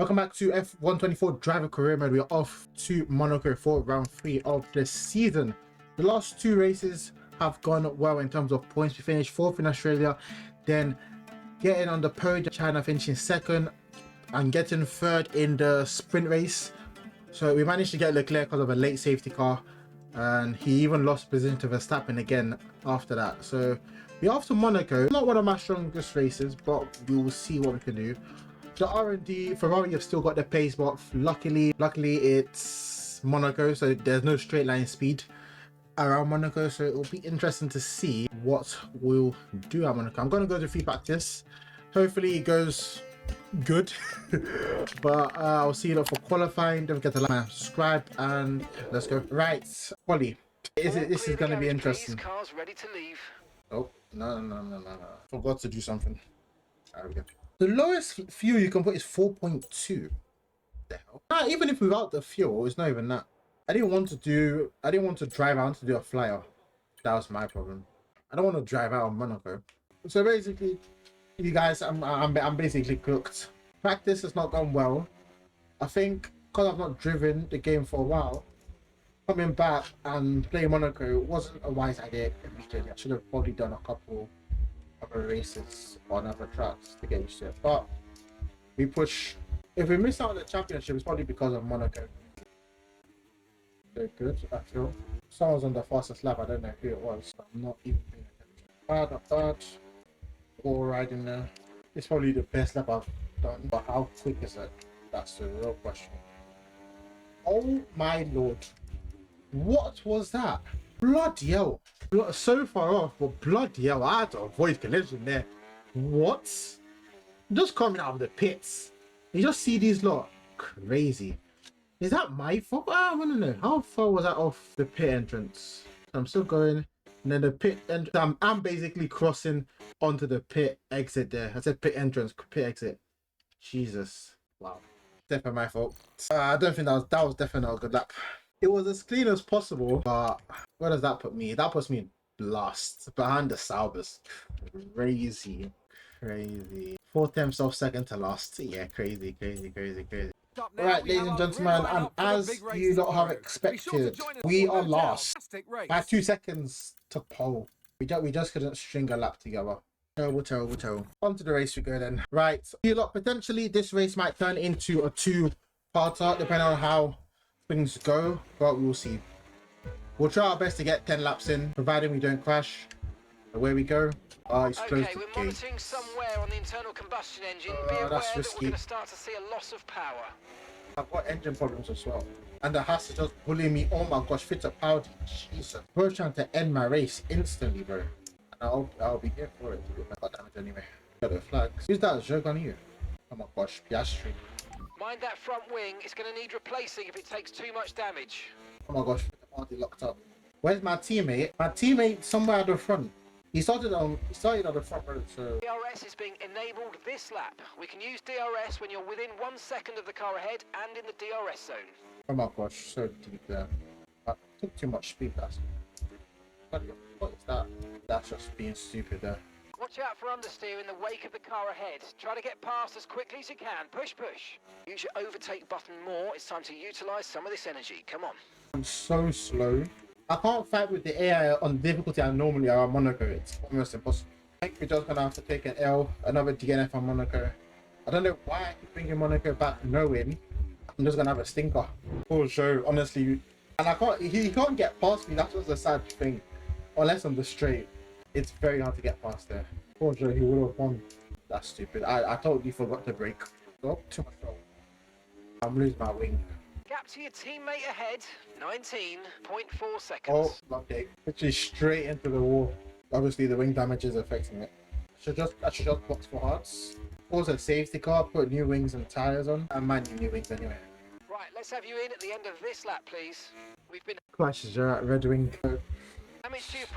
Welcome back to F124 Driver Career Mode. We're off to Monaco for round 3 of the season. The last 2 races have gone well in terms of points. We finished 4th in Australia, then getting on the podium, China finishing 2nd and getting 3rd in the sprint race. So we managed to get Leclerc because of a late safety car, and he even lost position to Verstappen again after that. So we're off to Monaco. Not one of my strongest races, but we will see what we can do. The R&D, Ferrari have still got the pace, but luckily it's Monaco, so there's no straight line speed around Monaco. So it will be interesting to see what we'll do at Monaco. I'm going to go to free practice. Hopefully it goes good. But I'll see you lot for qualifying. Don't forget to like, subscribe, and let's go. Right, quali. This is going to be interesting. Cars ready to leave. Oh, no. Forgot to do something. There we go. The lowest fuel you can put is 4.2. The hell? Nah, even if without the fuel, it's not even that. I didn't want to drive out to do a flyer. That was my problem. I don't want to drive out of Monaco. So basically, you guys, I'm basically cooked. Practice has not gone well. I think because I've not driven the game for a while, coming back and playing Monaco wasn't a wise idea immediately. I should have probably done a couple other races on other tracks to get used to it, but we push. If we miss out on the championship, it's probably because of Monaco. Very good, I feel. Someone's on the fastest lap. I don't know who it was. I'm not even paying attention. Not bad. All riding there. It's probably the best lap I've done, but how quick is it? That's the real question. Oh my lord, what was that? Bloody hell. So far off, but bloody hell, I had to avoid collision there. What? Just coming out of the pits. You just see these lot. Crazy. Is that my fault? I want to know. How far was that off the pit entrance? I'm still going. And then the pit entrance. I'm basically crossing onto the pit exit there. I said pit entrance, pit exit. Jesus. Wow. Definitely my fault. I don't think that was definitely not a good lap. It was as clean as possible, but where does that put me? That puts me last behind the Saubers. Crazy. 4/10 off second to last. Yeah, crazy. Alright, ladies and gentlemen, and as you lot have expected, we are last by 2 seconds to pole. We just couldn't string a lap together. Terrible. On to the race we go then. Right, you lot, potentially this race might turn into a 2-parter depending on how things go, but we'll see. We'll try our best to get 10 laps in, providing we don't crash. Away we go. It's close Okay, to we're monitoring somewhere on the internal combustion engine. Be aware that's that risky. we're going to start to see a loss of power. I've got engine problems as well. And the Haas is just bullying me. Oh my gosh, Fittipaldi. Jesus. Bro's trying to end my race instantly, bro. And I'll be here for it to get my god damage anyway. Got the flags. Who's that? Joke on you. Oh my gosh, Piastri. Mind that front wing, it's going to need replacing if it takes too much damage. Oh my gosh, Fittipaldi locked up. Where's my teammate? My teammate somewhere at the front. He started on the front road, so... DRS is being enabled this lap. We can use DRS when you're within 1 second of the car ahead and in the DRS zone. Oh my gosh, so deep there. I took too much speed, that's... What is that? That's just being stupid there. Watch out for understeer in the wake of the car ahead. Try to get past as quickly as you can. Push. Use your overtake button more. It's time to utilise some of this energy. Come on. I'm so slow. I can't fight with the AI on the difficulty I normally are on Monaco. It's almost impossible. I think we're just gonna have to take an L, another DNF on Monaco. I don't know why I keep bringing Monaco back knowing I'm just gonna have a stinker. Poor show, honestly. And he can't get past me. That's just a sad thing. Unless on the straight, it's very hard to get past there. Poor Joe, he would have won. That's stupid. I totally forgot to brake. Oh, too much trouble. I'm losing my wing. Gap to your teammate ahead, 19.4 seconds. Oh, okay. Literally straight into the wall. Obviously, the wing damage is affecting it. I should just box for hearts. Also, safety car, put new wings and tires on. I might need new wings anyway. Right, let's have you in at the end of this lap, please. We've been... Clashes are at Red Wing. Damage to your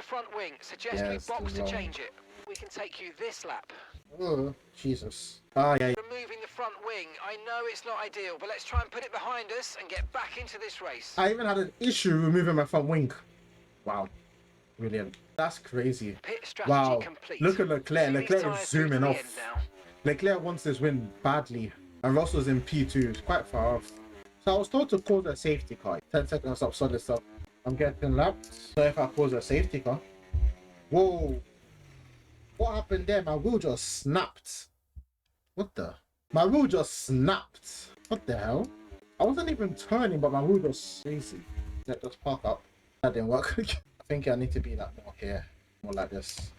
front wing. Suggest we box to change it. We can take you this lap. Oh, Jesus. Ah, yeah. Removing the front wing. I know it's not ideal, but let's try and put it behind us and get back into this race. I even had an issue removing my front wing. Wow. Brilliant. That's crazy. Pit strategy wow. complete. Look at Leclerc. Leclerc is zooming off. Leclerc wants this win badly. and Russell's in P2. It's quite far off. So I was told to cause a safety car. 10 seconds up, solid stuff. I'm getting lapped. So if I cause a safety car, whoa! What happened there? My wheel just snapped. What the? My wheel just snapped. What the hell? I wasn't even turning, but my wheel just crazy. Let us park up. That didn't work. I think I need to be like more here, more like this.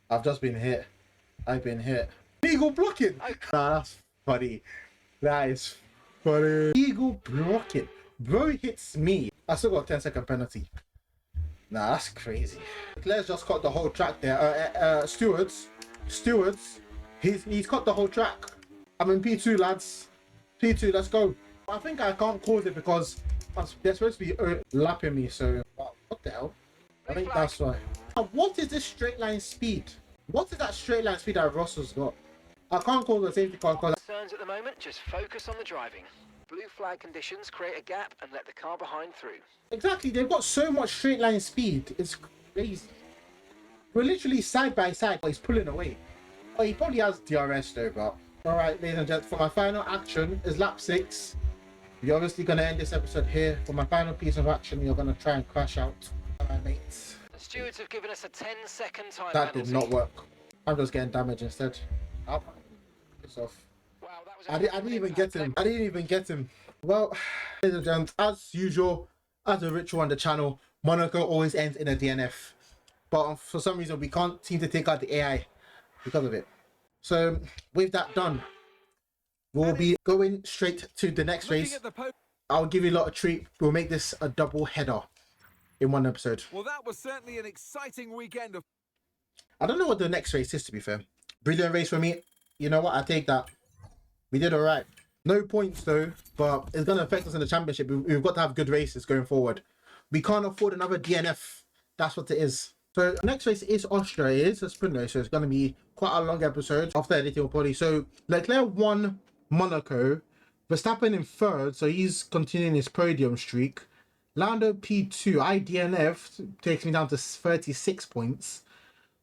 I've just been hit. I've been hit. Eagle blocking. Nah, that's funny. That is funny. Eagle blocking. Bro hits me. I still got a 10-second penalty. Nah, that's crazy. Let's just cut the whole track there. Stewards. He's cut the whole track. I'm in P2, lads. P2, let's go. I think I can't cause it because they're supposed to be lapping me, so what the hell? I think that's why. What is this straight line speed? What is that straight line speed that Russell's got? I can't call the safety car because Concerns at the moment, just focus on the driving. Blue flag conditions create a gap and let the car behind through. exactly, they've got so much straight line speed. It's crazy. We're literally side by side, but he's pulling away. Oh, he probably has DRS though, but alright, ladies and gentlemen, for my final action is lap 6. You're obviously gonna end this episode here. For my final piece of action, you're gonna try and crash out. Alright, mates. The stewards have given us a 10-second time That penalty. did not work. I'm just getting damage instead. Piss off. Wow, that was I didn't even get him. I didn't even get him. Well, ladies and gents, as usual, as a ritual on the channel, Monaco always ends in a DNF. But for some reason, we can't seem to take out the AI because of it. So, with that done, we'll be going straight to the next race. I'll give you a lot of treat. We'll make this a double header in one episode. Well, that was certainly an exciting weekend of... I don't know what the next race is, to be fair. Brilliant race for me. You know what? I take that. We did all right. No points, though, but it's going to affect us in the championship. We've got to have good races going forward. We can't afford another DNF. That's what it is. So, the next race is Austria. It is a sprint race, so it's going to be quite a long episode after editing probably. So, Leclerc won Monaco. Verstappen in third, so he's continuing his podium streak. Lando P2, IDNF takes me down to 36 points.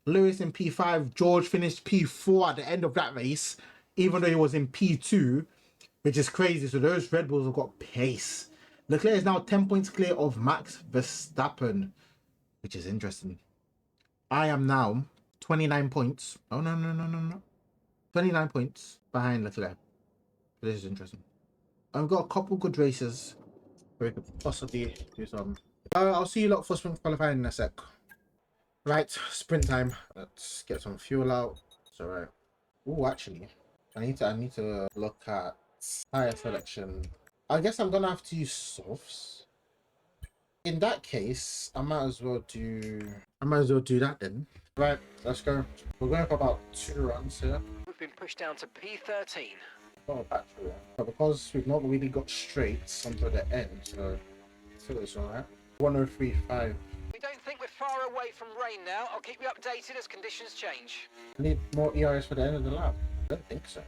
Lewis in P5, George finished P4 at the end of that race, even though he was in P2, which is crazy. So those Red Bulls have got pace. Leclerc is now 10 points clear of Max Verstappen, which is interesting. I am now 29 points. Oh, no. 29 points behind Leclerc. This is interesting. I've got a couple good races where we could possibly do some. I'll see you lot for sprint qualifying in a sec. Right, sprint time. Let's get some fuel out. It's alright. Oh, actually, I need to look at tire selection. I guess I'm gonna have to use softs. In that case, I might as well do that then. Right, let's go. We're going for about 2 runs here. We've been pushed down to P13. Got a battery, but because we've not really got straights until the end, so I feel it's alright. 103.5. We don't think we're far away from rain now. I'll keep you updated as conditions change. I need more ERS for the end of the lap. I don't think so.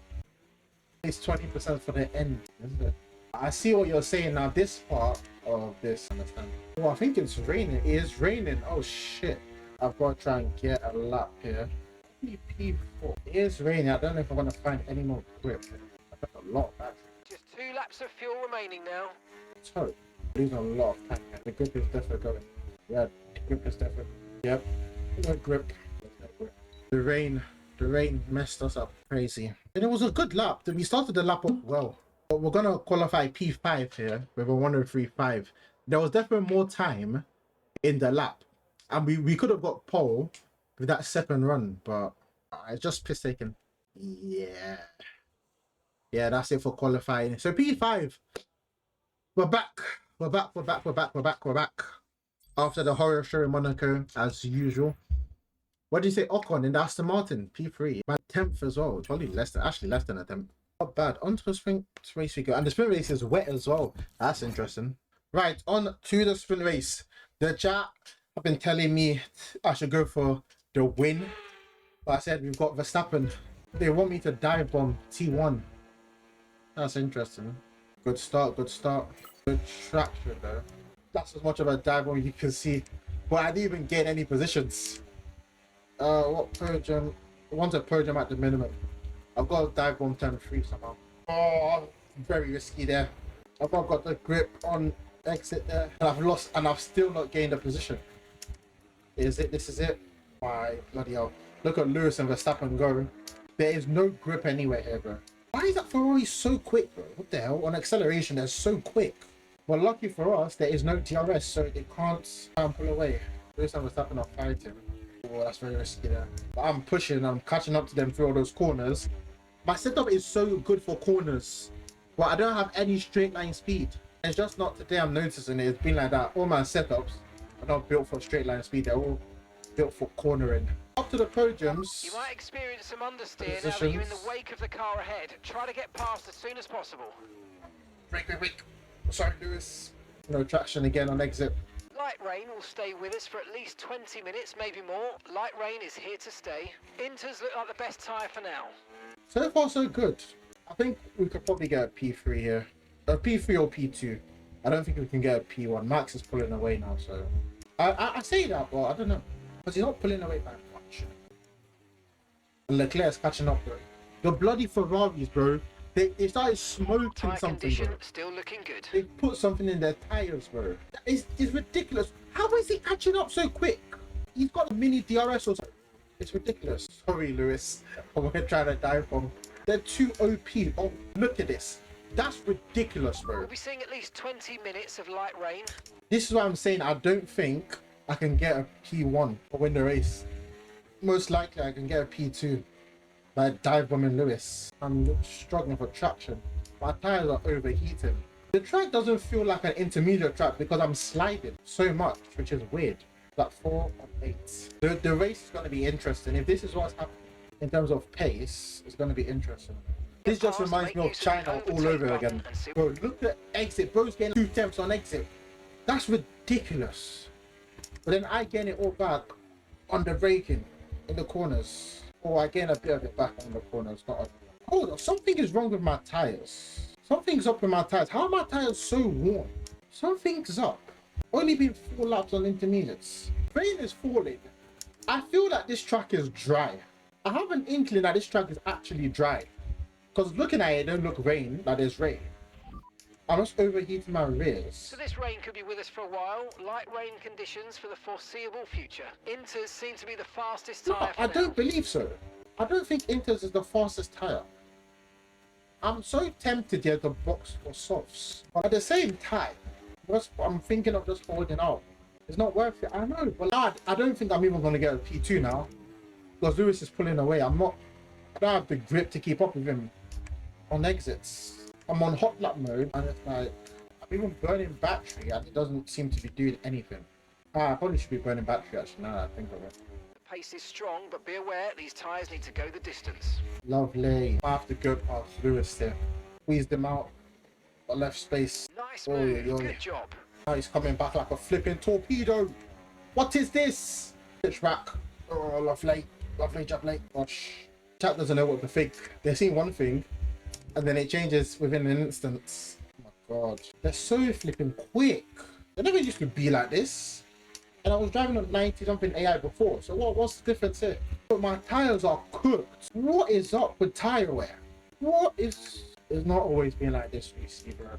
It's 20% for the end, isn't it? I see what you're saying now. This part of this, I understand. Oh, I think it's raining. It is raining. Oh shit. I've got to try and get a lap here. P4. It is raining. I don't know if I'm going to find any more grip. I've got a lot of battery. Just 2 laps of fuel remaining now. So, losing a lot of time. The grip is definitely going. Yeah, the grip is definitely. Yep. No grip. The rain messed us up crazy. And it was a good lap. We started the lap up well. But we're gonna qualify P5 here with a 103.5. There was definitely more time in the lap. And we could have got pole with that second run, but I just piss taken. Yeah. Yeah, that's it for qualifying. So P5. We're back. We're back. After the horror show in Monaco, as usual. What did you say? Ocon in the Aston Martin, P3. My 10th as well. Probably less than a 10th. Not bad. On to the sprint race we go. And the sprint race is wet as well. That's interesting. Right, on to the sprint race. The chat have been telling me I should go for the win. But I said we've got Verstappen. They want me to dive bomb T1. That's interesting. Good start. Good traction though. That's as much of a dive bomb you can see. But I didn't even gain any positions. What podium? I want a podium at the minimum. I've got a dive bomb turn 3 somehow. Oh, very risky there. I've not got the grip on exit there, and I've lost, and I've still not gained a position. Is it? This is it. My bloody hell! Look at Lewis and Verstappen go. There is no grip anywhere here, bro. Why is that Ferrari so quick, bro? What the hell? On acceleration, they're so quick. Well, lucky for us, there is no DRS, so they can't pull away. Lewis and Verstappen are fighting. Oh, that's very risky there. But I'm pushing. I'm catching up to them through all those corners. My setup is so good for corners, but I don't have any straight line speed. It's just not today I'm noticing it. It's been like that. All my setups are not built for straight line speed. They're all built for cornering. Up to the podiums. You might experience some understeer now that you're in the wake of the car ahead. Try to get past as soon as possible. Break. Sorry, Lewis. No traction again on exit. Light rain will stay with us for at least 20 minutes, maybe more. Light rain is here to stay. Inters look like the best tyre for now. So far, so good. I think we could probably get a P3 here. A P3 or P2. I don't think we can get a P1. Max is pulling away now, so... I say that, but I don't know. Because he's not pulling away by much. And Leclerc's catching up, bro. The bloody Ferraris, bro. They started smoking Tyre something, condition bro. still looking good. They put something in their tyres, bro. It's ridiculous. How is he catching up so quick? He's got a mini DRS or something. It's ridiculous. Sorry, Lewis. We're trying to dive from. They're too OP. Oh, look at this. That's ridiculous, bro. We'll be seeing at least 20 minutes of light rain. This is what I'm saying. I don't think I can get a P1 or win the race. Most likely I can get a P2 by dive bombing Lewis. I'm struggling for traction. My tires are overheating. The track doesn't feel like an intermediate track because I'm sliding so much, which is weird. Like 4 and 8. The race is going to be interesting. If this is what's happening in terms of pace, it's going to be interesting. This just reminds me of China all over again. Bro, look at exit. Bro's getting 2 tenths on exit. That's ridiculous. But then I gain it all back on the braking in the corners. Or I gain a bit of it back on the corners. Oh, something is wrong with my tires. Something's up with my tires. How are my tires so warm? Something's up. Only been 4 laps on intermediates. Rain is falling. I feel that this track is dry. I have an inkling that this track is actually dry. Because looking at it, it don't look rain, like there's rain. I'm just overheating my rears. So this rain could be with us for a while. Light rain conditions for the foreseeable future. Inters seem to be the fastest No, tyre for I now. don't believe so. I don't think Inters is the fastest tyre. I'm so tempted here to box for softs. But at the same time, I'm thinking of just holding out. It's not worth it. I know, but I don't think I'm even going to get a P2 now. Because Lewis is pulling away. I don't have the grip to keep up with him on exits. I'm on hot lap mode and it's like, I'm even burning battery and it doesn't seem to be doing anything. I probably should be burning battery actually now that I think of it. The pace is strong, but be aware these tyres need to go the distance. Lovely. I have to go past Lewis here. Squeeze them out. Got left space. Nice Oh, move. yeah, yeah. Good job. Now he's coming back like a flipping torpedo. What is this? Pitch back. Oh, lovely. Lovely job, late. Gosh. Chat doesn't know what to think. They see one thing and then it changes within an instant. Oh my god. They're so flipping quick. They never used to be like this. And I was driving on 90 something AI before. So what's the difference here? But my tires are cooked. What is up with tire wear? What is... It's not always been like this recently, bro.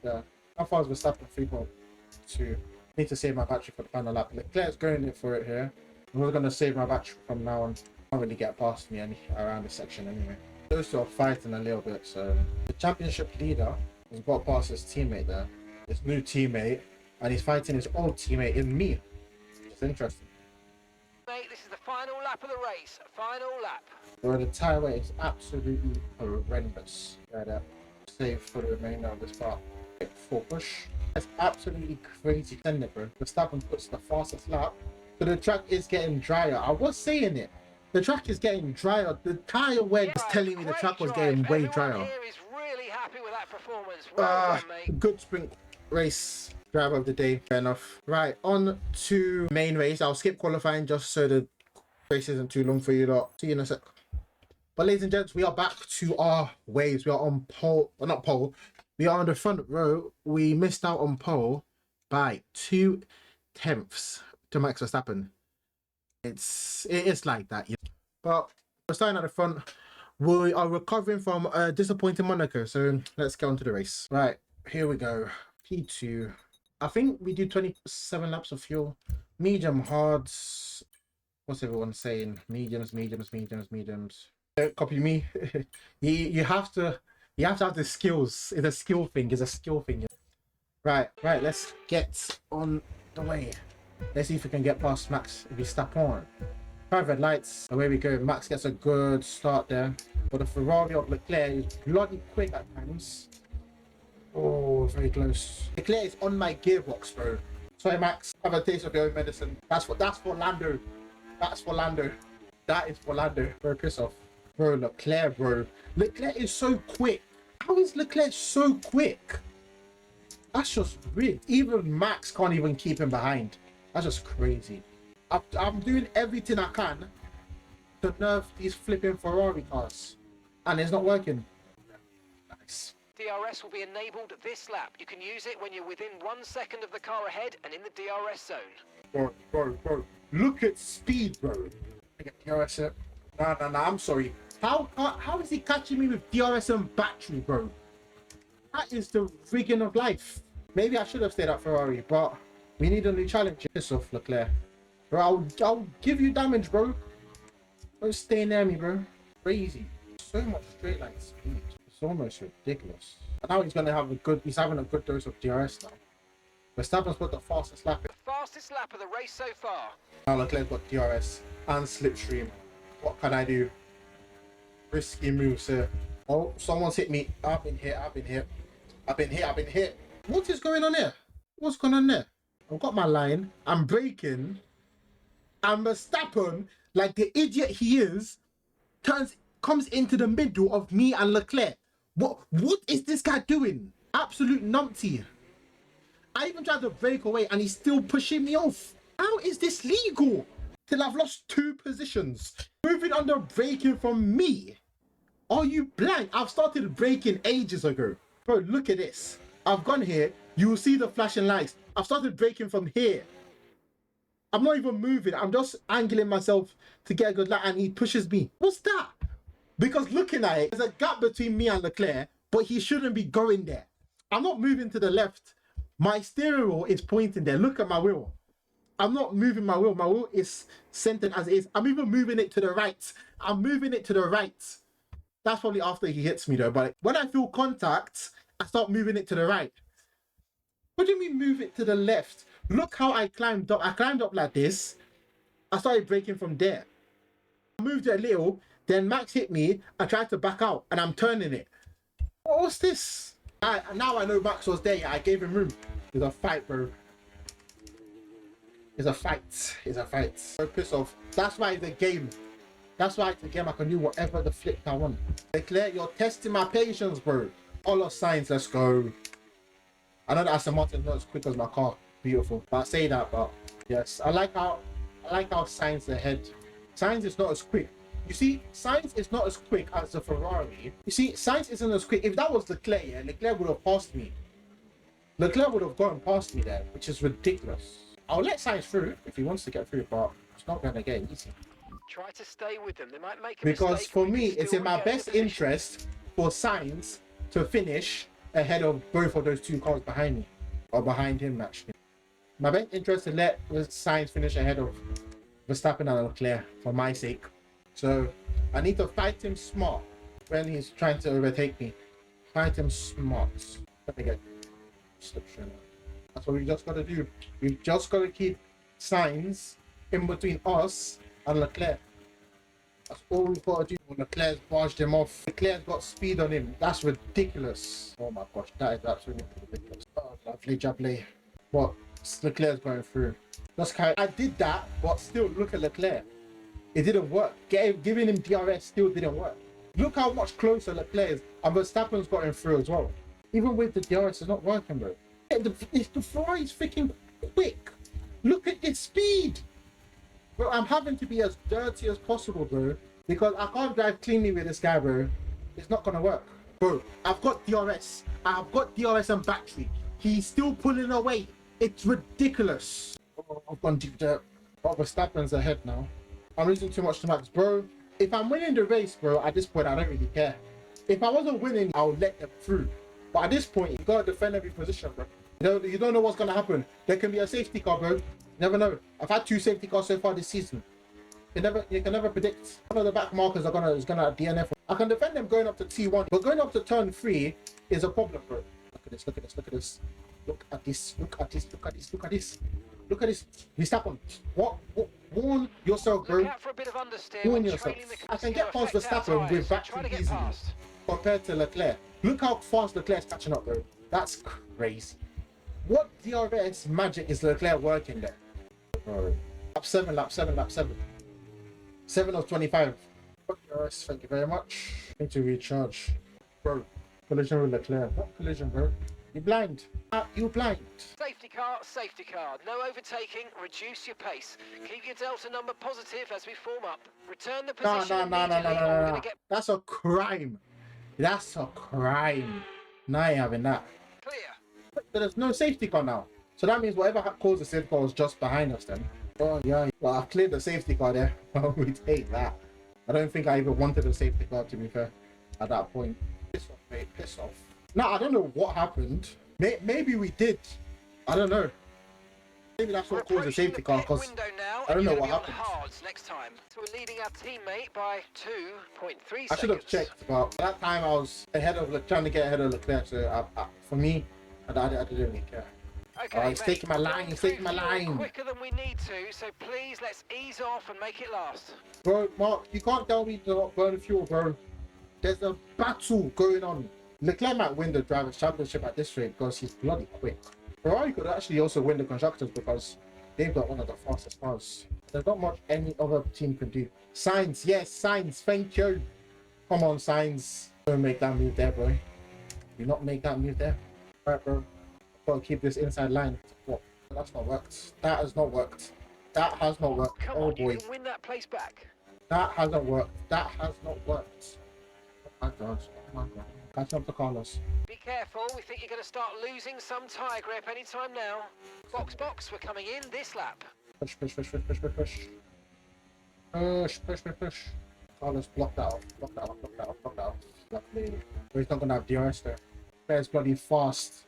Yeah. How far is Verstappen? 3.2. Need to save my battery for the final lap. Leclerc's going in for it here. I'm not going to save my battery from now on. Can't really get past me around this section anyway. Those two are fighting a little bit, so the championship leader has got past his teammate there, his new teammate, and he's fighting his old teammate in me. It's interesting. Mate, this is the final lap of the race. Final lap. Where the tyre weight is absolutely horrendous. Right, save for the remainder of this part. Full push. It's absolutely crazy, isn't it, bro? Verstappen puts the fastest lap, so the track is getting drier. I was saying it. The track is getting drier. The tyre wear is telling me the track was getting way drier. Everyone here is really happy with that performance. Well done, mate. Good sprint race. Driver of the day. Fair enough. Right, on to main race. I'll skip qualifying just so the race isn't too long for you lot. See you in a sec. But ladies and gents, we are back to our waves. We are on pole. Well, not pole. We are on the front row. We missed out on pole by 2 tenths to Max Verstappen. It is like that, yeah. But we're starting at the front. we are recovering from disappointing Monaco. So let's get on to the race. Right, here we go. P2. I think we do 27 laps of fuel. Medium hards. What's everyone saying? Mediums, mediums, mediums, mediums. Copy me. you have to have the skills. It's a skill thing. It's a skill thing. Right, let's get on the way. Let's see if we can get past Max if we step on. 5 red lights. Away we go. Max gets a good start there. But the Ferrari of Leclerc is bloody quick at times. Oh, very close. Leclerc is on my gearbox, bro. Sorry, Max. Have a taste of your own medicine. That's for Lando. That's for Lando. That is for Lando. Bro, piss off. Bro, Leclerc, bro. Leclerc is so quick. How is Leclerc so quick? That's just weird. Even Max can't even keep him behind. That's just crazy. I'm doing everything I can to nerf these flipping Ferrari cars. And it's not working. Nice. DRS will be enabled this lap. You can use it when you're within 1 second of the car ahead and in the DRS zone. Bro. Look at speed, bro. I get DRS here. Nah, I'm sorry. How is he catching me with DRS and battery, bro? That is the rigging of life. Maybe I should have stayed at Ferrari, but we need a new challenge. Piss off, Leclerc. Bro, I'll give you damage, bro. Don't stay near me, bro. Crazy. So much straight line speed. It's almost ridiculous. And now he's having a good dose of DRS now. Verstappen's got the fastest lap. The fastest lap of the race so far. Now Leclerc's got DRS and slipstream. What can I do? Risky moves here. Oh, someone's hit me. I've been hit. What is going on here? What's going on there? I've got my line. I'm braking. And Verstappen, like the idiot he is, comes into the middle of me and Leclerc. What is this guy doing? Absolute numpty. I even tried to break away and he's still pushing me off. How is this legal? Till I've lost 2 positions. Moving under braking from me. Are you blank? I've started braking ages ago. Bro, look at this. I've gone here. You will see the flashing lights. I've started braking from here. I'm not even moving. I'm just angling myself to get a good light and he pushes me. What's that? Because looking at it, there's a gap between me and Leclerc, but he shouldn't be going there. I'm not moving to the left. My steering wheel is pointing there. Look at my wheel. I'm not moving my wheel. My wheel is centered as it is. I'm even moving it to the right. I'm moving it to the right. That's probably after he hits me though. But when I feel contact, I start moving it to the right. What do you mean move it to the left? Look how I climbed up. I climbed up like this. I started braking from there. I moved it a little. Then Max hit me. I tried to back out and I'm turning it. What's this? Now I know Max was there. I gave him room. It's a fight, bro. It's a fight. So piss off. That's why it's a game. That's why it's a game. I can do whatever the flip I want. Leclerc, you're testing my patience, bro. All of signs, let's go. I know that Aston Martin's not as quick as my car. Beautiful. But I say that, but yes. I like how Sainz ahead. Sainz is not as quick. You see, Sainz is not as quick as the Ferrari. You see, Sainz isn't as quick. If that was Leclerc, yeah, Leclerc would have passed me. Leclerc would have gone past me there, which is ridiculous. I'll let Sainz through if he wants to get through, but it's not going to get easy. Try to stay with them. They might make a because mistake. For me, it's in my best interest for Sainz to finish ahead of both of those 2 cars behind me, or behind him actually. My best interest to let Sainz finish ahead of Verstappen and Leclerc for my sake. So I need to fight him smart when he's trying to overtake me. Fight him smart. Let me get slipstream. That's what we just got to do. We've just got to keep Sainz in between us and Leclerc. That's all we've got to do. Leclerc's barged him off. Leclerc's got speed on him. That's ridiculous. Oh my gosh, that is absolutely ridiculous. Oh, lovely jubbly. But Leclerc's going through. I did that, but still look at Leclerc. It didn't work. Giving him DRS still didn't work. Look how much closer Leclerc is. And Verstappen's got him through as well. Even with the DRS, it's not working, bro. The Ferrari's freaking quick. Look at this speed. Bro, I'm having to be as dirty as possible, bro. Because I can't drive cleanly with this guy, bro. It's not gonna work. Bro, I've got DRS. I've got DRS and battery. He's still pulling away. It's ridiculous. Oh, I've gone deep dirt. Oh, Verstappen's ahead now. I'm losing too much to Max, bro. If I'm winning the race, bro, at this point, I don't really care. If I wasn't winning, I'll let them through. But at this point, you gotta defend every position, bro. You don't know what's gonna happen. There can be a safety car, bro. You never know. I've had 2 safety cars so far this season. You can never predict. One of the back markers is gonna DNF. I can defend them going up to T1, but going up to turn 3 is a problem, bro. Look at this, look at this, look at this. Look at this, look at this, look at this, look at this. Look at this. Verstappen. What? Warn yourself, bro. Look out for a bit of understeer Warn when yourself. trailing the I can gonna get past affect our Verstappen with tyres, so try battery to get easily past. compared to Leclerc. Look how fast Leclerc's catching up, bro. That's crazy. What DRS magic is Leclerc working there? Bro. Lap 7, lap 7, lap 7. 7 of 25. DRS, thank you very much. Need to recharge. Bro, collision with Leclerc. What collision, bro? You blind. You blind. Safety car, no overtaking, reduce your pace. Keep your delta number positive as we form up. Return the position immediately or we're gonna get That's a crime. That's a crime. Nah, I ain't having that. clear. There's no safety car now. So that means whatever caused the safety car was just behind us then. Oh yeah, well I've cleared the safety car there. We take that. I don't think I even wanted a safety car, to be fair, at that point. Piss off, mate, piss off. Now I don't know what happened. Maybe we did. I don't know. Maybe that's what caused the safety car, because I don't know what happened. Next time. So we're leading our teammate by 2.3 seconds. I should have checked, but at that time I was ahead of, trying to get ahead of Leclerc, so for me, I didn't really care. Okay, he's taking my line, he's taking my line. Quicker than we need to, so please let's ease off and make it last. Bro, Mark, you can't tell me to not burn fuel, bro. There's a battle going on. Leclerc might win the Drivers' Championship at this rate because he's bloody quick. Ferrari could actually also win the Constructors because they've got one of the fastest cars. There's not much any other team can do. Sainz, yes, Sainz, thank you. Come on, Sainz. Don't make that move there, bro. Do not make that move there. Alright, bro. Gotta keep this inside line. What? That's not worked. That has not worked. That has not worked. Come Oh on, boy. you can win that place back. That hasn't worked. That has not worked. Oh my god. Oh my god. Catch up to Carlos. Be careful, we think you're going to start losing some tyre grip anytime now. Box, we're coming in this lap. Push, push, push, push, push, push, push. Push, push, push, push. Carlos, block that off. Block that off, block that off, block that off. Lovely. But he's not going to have DRS there. Bear's bloody fast.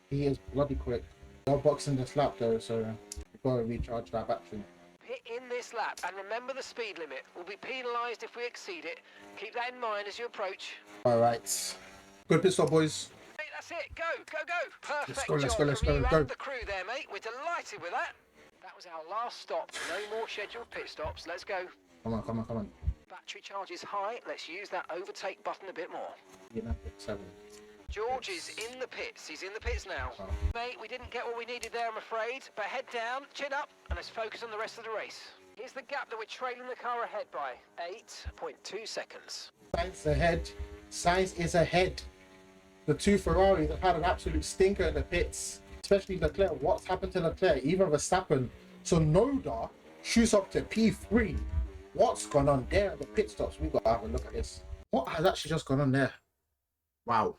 He is bloody quick. No boxing this lap though, so we've got to recharge that battery. Hit in this lap, and remember the speed limit. We'll be penalised if we exceed it. Keep that in mind as you approach. Alright. Good pit stop, boys. Hey, that's it. Go, go, go. Perfect Let's go, let's job go, let's from go, you let's go. and the crew there, mate. We're delighted with that. That was our last stop. No more scheduled pit stops. Let's go. Come on, come on, come on. Battery charge is high. Let's use that overtake button a bit more. You know, 7. George is in the pits. He's in the pits now. Oh. Mate, we didn't get what we needed there, I'm afraid. But head down, chin up, and let's focus on the rest of the race. Here's the gap that we're trailing the car ahead by. 8.2 seconds. Sainz ahead. Sainz is ahead. The 2 Ferraris have had an absolute stinker in the pits. Especially Leclerc. What's happened to Leclerc? Even Verstappen. So Noda shoots up to P3. What's gone on there at the pit stops? We've got to have a look at this. What has actually just gone on there? Wow.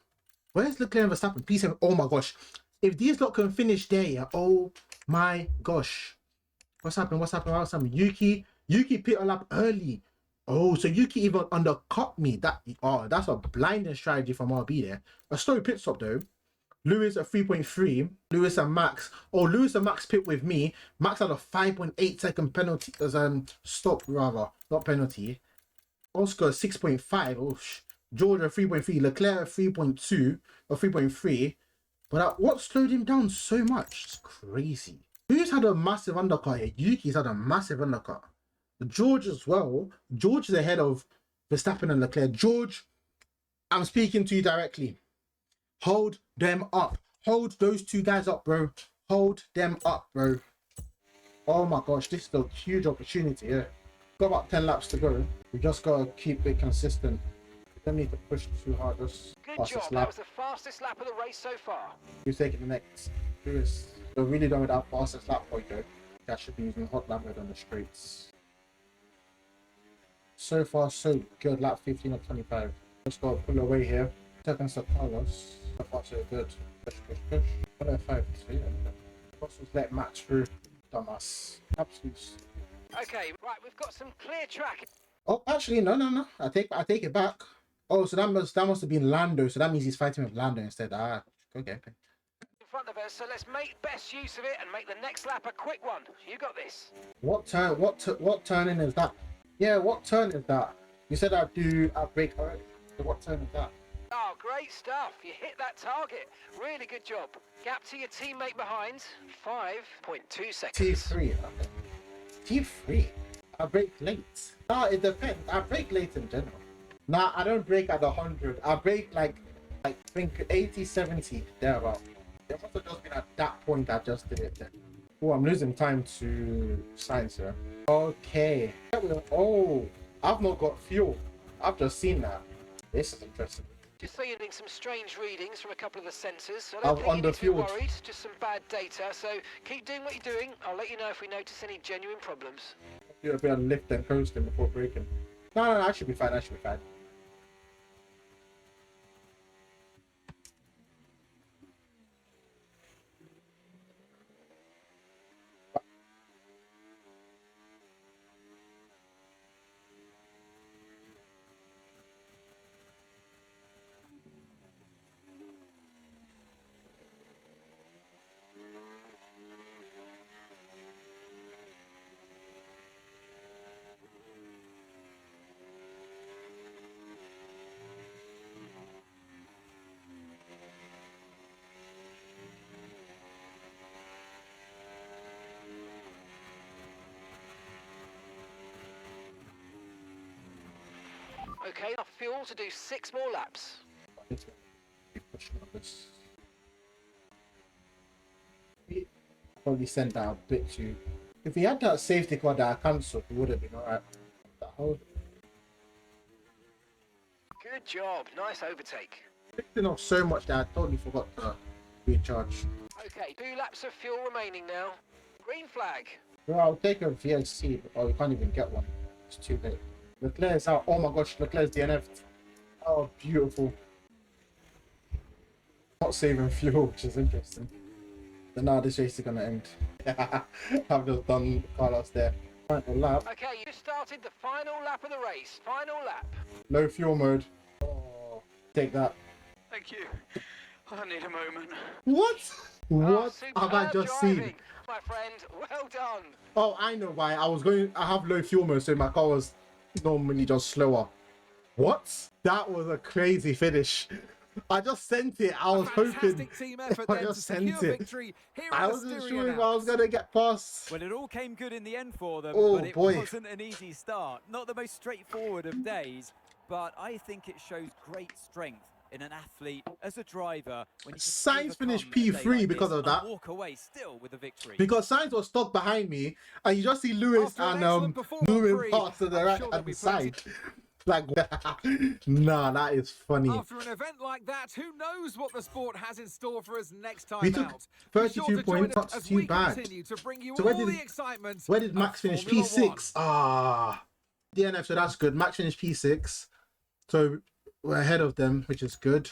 Where's Leclerc and Verstappen? Please, oh my gosh. If these lot can finish there, yeah, oh my gosh. What's happening? What's happening? What's happening? Yuki pit a lap early. Oh, so Yuki even undercut me. That's a blinding strategy from RB there. A slow pit stop though. Lewis at 3.3. Lewis and Max. Oh, Lewis and Max pit with me. Max had a 5.8 second penalty as stop rather, not penalty. Oscar 6.5. Oh, George at 3.3. Leclerc at 3.2 or 3.3. But what slowed him down so much? It's crazy. Who's had a massive undercut here? Yuki's had a massive undercut. George as well. George is ahead of Verstappen and Leclerc. George, I'm speaking to you directly. Hold them up. Hold those 2 guys up, bro. Hold them up, bro. Oh my gosh, this is a huge opportunity here. Got about 10 laps to go. We just got to keep it consistent. We don't need to push too hard. Just Good job. That was the fastest lap of the race so far. Who's taking the next? Lewis. They're really done with that fastest lap point though. That should be using hot lap mode on the straights. So far, so good. Lap 15 of 25. Just got to pull away here. Seconds to Carlos. So far, so good. Push, push, push. 105. So yeah. Russell's let Max through. Dumbass. Absolute. Okay, right, we've got some clear track. Oh, actually, no. I take it back. Oh, so that must have been Lando. So that means he's fighting with Lando instead. Ah, okay. In front of us, so let's make best use of it and make the next lap a quick one. You got this. What turn? What turning is that? Yeah, what turn is that? You said I break already. So what turn is that? Oh, great stuff. You hit that target. Really good job. Gap to your teammate behind, 5.2 seconds. T3. Okay. T3. I break late. Nah, it depends. I break late in general. Nah, I don't break at 100. I break like think 80, 70 thereabout. It must have just been at that point I just did it then. Oh, I'm losing time to science here. Okay. Oh, I've not got fuel. I've just seen that. This is interesting. Just so you're getting some strange readings from a couple of the sensors. So I I've don't think you need to be underfueled. worried. Just some bad data. So keep doing what you're doing. I'll let you know if we notice any genuine problems. Do a bit of lift and coasting before breaking. No, I should be fine. I should be fine. Okay, enough fuel to do 6 more laps. I need to keep pushing on this. We probably sent that a bit too. If we had that safety car that I cancelled, it would have been alright. Good job. Nice overtake. Picking off so much that I totally forgot to recharge. Okay, 2 laps of fuel remaining now. Green flag. Bro, I'll take a VLC, but we can't even get one. It's too late. Leclerc's out. Oh my gosh, Leclerc's DNF'd. Oh, beautiful. Not saving fuel, which is interesting. But now this race is gonna end. I've just done Carlos there. Final lap. Okay, you just started the final lap of the race. Final lap. No fuel mode. Oh, take that. Thank you. I need a moment. What? What Oh, have I superb just driving, seen? my friend. Well done. Oh, I know why. I have low fuel mode, so my car was normally just slower. What? That was a crazy finish. I just sent it. I was hoping. Fantastic team effort I then to just sent secure it. victory here I at the wasn't Styrian sure if I was Alps. gonna get past. Well, it all came good in the end for them, Oh, but it boy. wasn't an easy start. Not the most straightforward of days, but I think it shows great strength in an athlete as a driver when you can Sainz finished overcome a day P3 like because this of and that. walk away still with a victory. Because Sainz was stuck behind me, and you just see Lewis After an and excellent performance, moving past to the I'm right sure hand there'll be plenty- side. Like, nah, that is funny. After an event like that, who knows what the sport has in store for us next time We took out? Be 32 sure to join points, us not as too we bad. continue to bring you So all the excitement. Where did of Max finish? Formula P6. Ah, DNF. So that's good. Max finished P6, so we're ahead of them, which is good.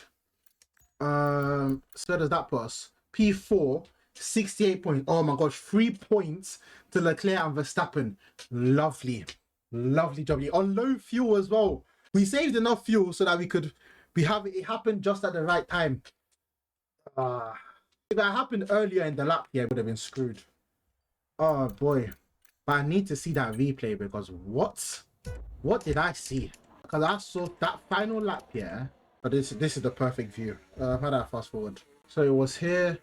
So where does that put us? P4, 68 points. Oh my gosh, 3 points to Leclerc and Verstappen. Lovely, lovely job on low fuel as well. We saved enough fuel so that we have it happened just at the right time. If it happened earlier in the lap, yeah, it would have been screwed. Oh boy. But I need to see that replay because what did I see? Because I saw that final lap here. But this is the perfect view. How do I fast forward? So it was here.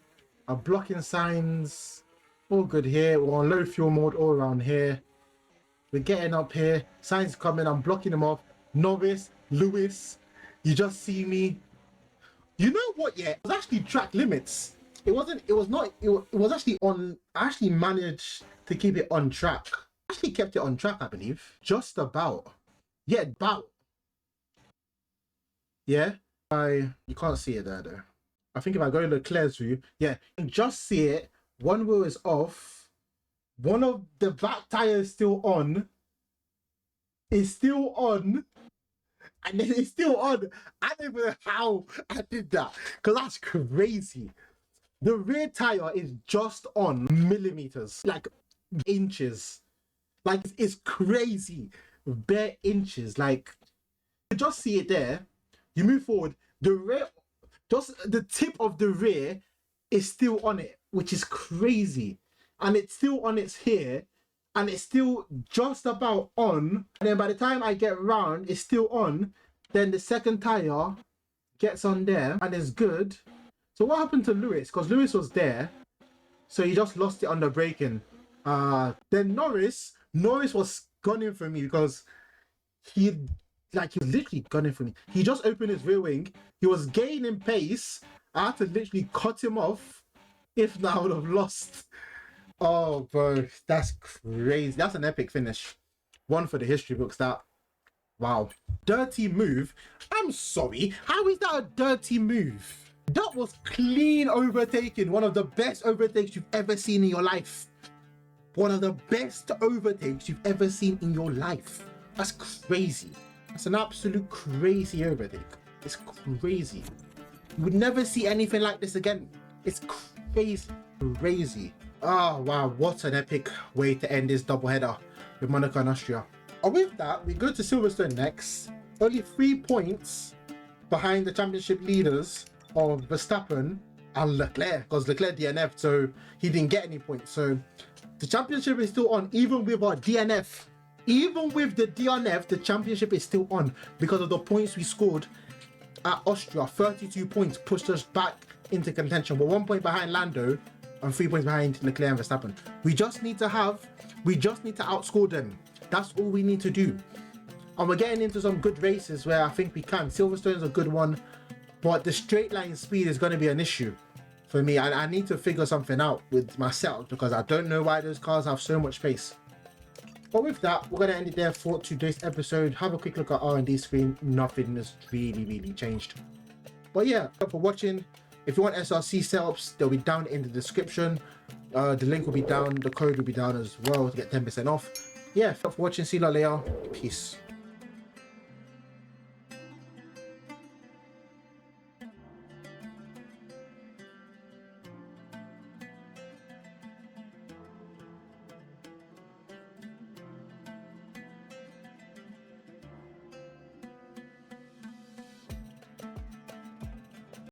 Our blocking signs. All good here. We're on low fuel mode all around here. We're getting up here. Signs coming. I'm blocking them off. Norris, Lewis. You just see me. You know what? Yeah, it was actually track limits. It wasn't. It was not. It was actually on. I actually managed to keep it on track. I actually kept it on track, I believe. Just about. Yeah, about. Yeah. You can't see it there though. I think if I go to Leclerc's view, yeah, you can just see it. One wheel is off. One of the back tire is still on. It's still on. And then it's still on. I don't even know how I did that. Because that's crazy. The rear tire is just on millimeters. Like inches. Like it's crazy. bare inches. Like, you just see it there. You move forward, the rear, just the tip of the rear is still on it, which is crazy. And it's still on its here, and it's still just about on. And then by the time I get round, it's still on. Then the second tire gets on there and is good. So what happened to Lewis? Because Lewis was there, so he just lost it on the braking. Then Norris was gunning for me because he was literally gunning for me. He just opened his rear wing. He was gaining pace. I had to literally cut him off. If not, I would have lost. Oh, bro, that's crazy. That's an epic finish. One for the history books. That, wow. Dirty move. I'm sorry. How is that a dirty move? That was clean overtaking. One of the best overtakes you've ever seen in your life. One of the best overtakes you've ever seen in your life. That's crazy. That's an absolute crazy overtake. It's crazy. You would never see anything like this again. It's crazy. Crazy. Oh, wow. What an epic way to end this doubleheader with Monaco and Austria. And with that, we go to Silverstone next. Only 3 points behind the championship leaders of Verstappen and Leclerc, because Leclerc DNF'd, so he didn't get any points. So the championship is still on, even with our DNF. Even with the DNF, the championship is still on because of the points we scored at Austria. 32 points pushed us back into contention. We're 1 point behind Lando and 3 points behind Leclerc and Verstappen. We just need to outscore them. That's all we need to do. And we're getting into some good races where I think we can. Silverstone's a good one, but the straight line speed is going to be an issue for me. I need to figure something out with myself because I don't know why those cars have so much pace. But with that, we're going to end it there for today's episode. Have a quick look at R&D screen. Nothing has really changed. But yeah, thanks for watching. If you want SRC setups, they'll be down in the description. The link will be down. The code will be down as well to get 10% off. Yeah, thanks for watching. See you later. Peace.